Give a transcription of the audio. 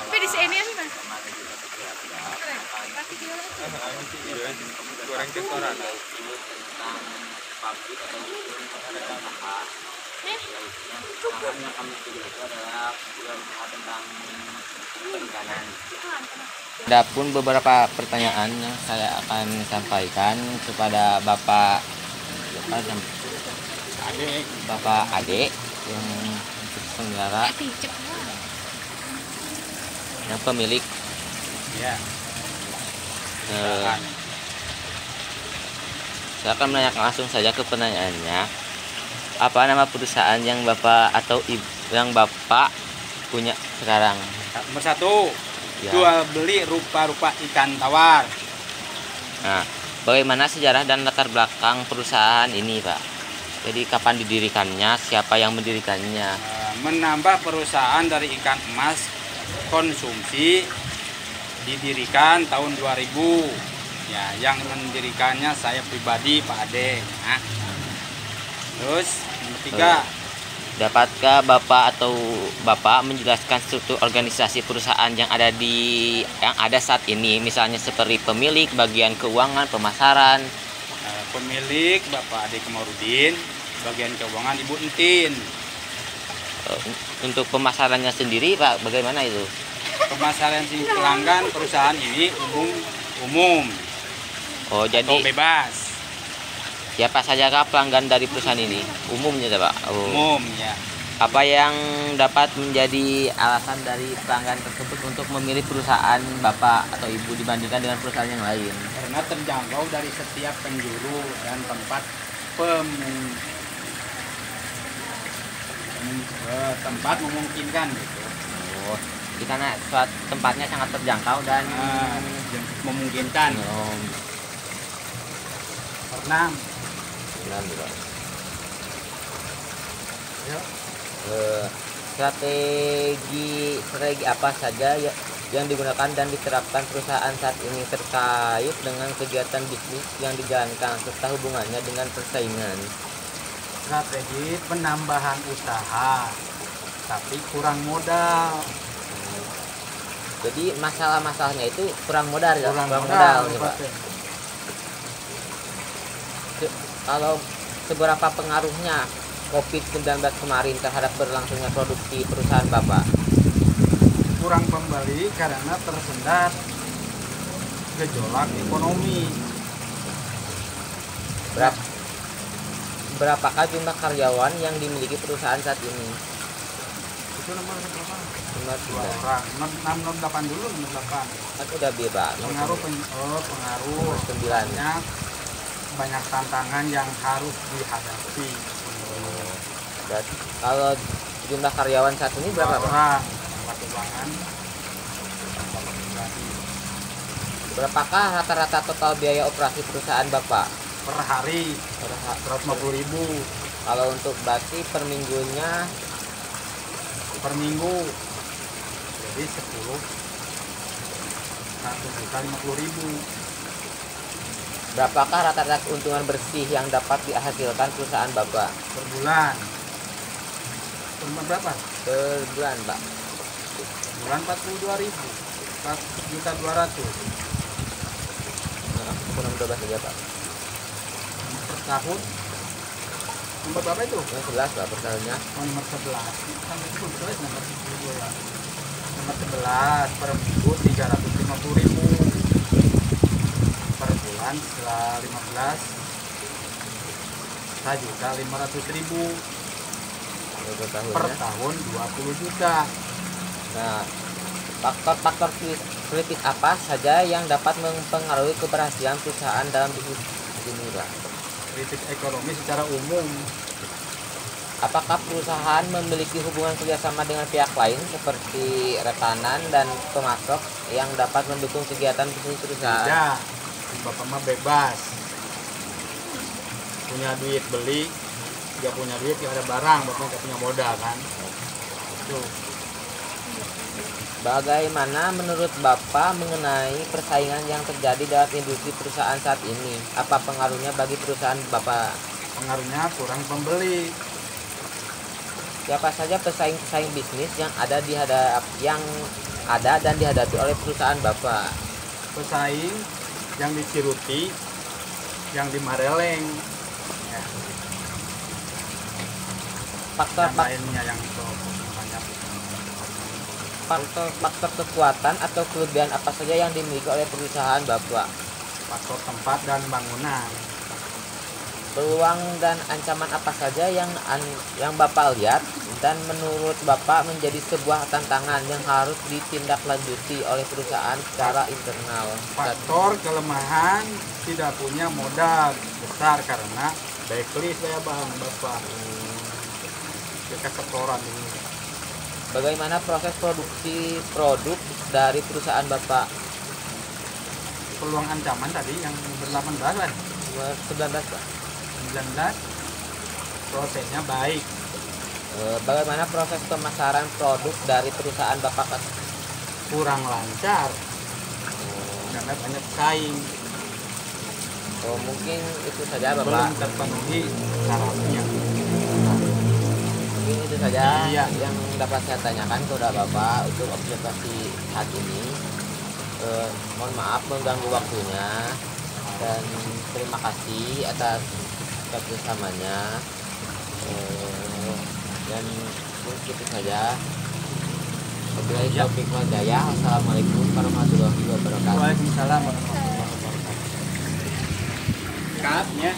Tapi di sini apa mas? Goreng kotoran. Tentang pabrik ataupun usaha yang kami tuju itu adalah usaha tentang perikanan. Adapun beberapa pertanyaan yang saya akan sampaikan kepada Bapak Ade yang penyelenggara, yang pemilik. Ya. Saya akan menanyakan langsung saja ke pertanyaannya. Apa nama perusahaan yang Bapak atau yang Bapak punya sekarang? Nomor 1, Ya. jual beli rupa-rupa ikan tawar. Nah, bagaimana sejarah dan latar belakang perusahaan ini, Pak? Jadi kapan didirikannya, siapa yang mendirikannya? Menambah perusahaan dari ikan emas konsumsi didirikan tahun 2000. Ya, yang mendirikannya saya pribadi, Pak Ade. Nah. Terus nomor 3. Dapatkah Bapak atau Bapak menjelaskan struktur organisasi perusahaan yang ada saat ini, misalnya seperti pemilik, bagian keuangan, pemasaran? Pemilik Bapak Ade Kamarudin, bagian keuangan Ibu Entin. Untuk pemasarannya sendiri, Pak, bagaimana itu? Pemasaran si pelanggan perusahaan ini umum Oh, atau jadi bebas. siapa saja kah pelanggan dari perusahaan ini? Umumnya, Pak. Oh. Umum ya. Apa yang dapat menjadi alasan dari pelanggan tersebut untuk memilih perusahaan Bapak atau Ibu dibandingkan dengan perusahaan yang lain? Karena terjangkau dari setiap penjuru dan tempat tempat memungkinkan gitu. Oh, di sana tempatnya sangat terjangkau dan Memungkinkan. Karena strategi apa saja yang digunakan dan diterapkan perusahaan saat ini terkait dengan kegiatan bisnis yang dijalankan serta hubungannya dengan persaingan. strategi penambahan usaha tapi kurang modal. Jadi masalahnya itu kurang modal ya, Kurang modal modal, ya, Pak. Kalau seberapa pengaruhnya COVID-19 kemarin terhadap berlangsungnya produksi perusahaan Bapak? Kurang pembeli karena tersendat gejolak ekonomi. Berapakah jumlah karyawan yang dimiliki perusahaan saat ini? Itu nomor berapa? Nomor 2 orang. 668 dulu, 68. kan udah bebas. Pengaruh. Nomor 9. Banyak tantangan yang harus dihadapi. Berarti kalau jumlah karyawan saat ini berapa, Pak? Orang keuangan. Berapakah rata-rata total biaya operasi perusahaan Bapak? Per hari 150.000 Kalau untuk berarti per minggunya per minggu. Jadi 10 1.050.000. berapakah rata-rata keuntungan bersih yang dapat dihasilkan perusahaan Bapak Per bulan. Per bulan berapa? per bulan, Pak? Per bulan 42.000. 4.200.000 Nah, kurang 12 saja, Pak. per tahun. Nomor berapa itu? Yang 11, Pak, per tahunnya. Nomor 11. Sampai itu tulis nomor 10. Nomor 11 per minggu 350.000. Per bulan setelah 15 1.500.000. Per tahunnya. Per tahun 20 juta. Nah, faktor-faktor kritis apa saja yang dapat mempengaruhi keberhasilan perusahaan dalam bisnis ini, Pak? Kritis ekonomi secara umum. Apakah perusahaan memiliki hubungan kerjasama dengan pihak lain seperti rekanan dan pemasok yang dapat mendukung kegiatan bisnis perusahaan? Tidak, Bapak mah bebas. Punya duit beli, dia punya duit, dia ada barang, Bapak nggak punya modal kan? Itu. Bagaimana menurut Bapak mengenai persaingan yang terjadi dalam industri perusahaan saat ini? Apa pengaruhnya bagi perusahaan Bapak? Pengaruhnya kurang pembeli. Siapa saja pesaing-pesaing bisnis yang ada dan dihadapi oleh perusahaan Bapak? Pesaing yang di Ciruti, yang di Mareleng, ya, Faktor yang lainnya yang itu banyak. faktor kekuatan atau kelebihan apa saja yang dimiliki oleh perusahaan Bapak? Faktor tempat dan bangunan. Peluang dan ancaman apa saja yang Bapak lihat dan menurut Bapak menjadi sebuah tantangan yang harus ditindaklanjuti oleh perusahaan secara internal? Faktor kelemahan tidak punya modal besar karena backlist ya bang bapak. Dekat setoran ini. Bagaimana proses produksi produk dari perusahaan Bapak? Peluang ancaman tadi yang ber-18 kan? 19 Pak. 19 prosesnya baik. Bagaimana proses pemasaran produk dari perusahaan Bapak? Kurang lancar karena banyak saing, Oh, mungkin itu saja belum Bapak. terpenuhi syaratnya. Mungkin itu saja Iya. yang dapat saya tanyakan kepada Bapak untuk observasi saat ini. Mohon maaf mengganggu waktunya dan terima kasih atas kerjasamanya. Dan mungkin itu saja. Wabillahi Ya. taufiq wal hidayah. Wassalamualaikum warahmatullahi wabarakatuh. Waalaikumsalam warahmatullahi wabarakatuh. Katnya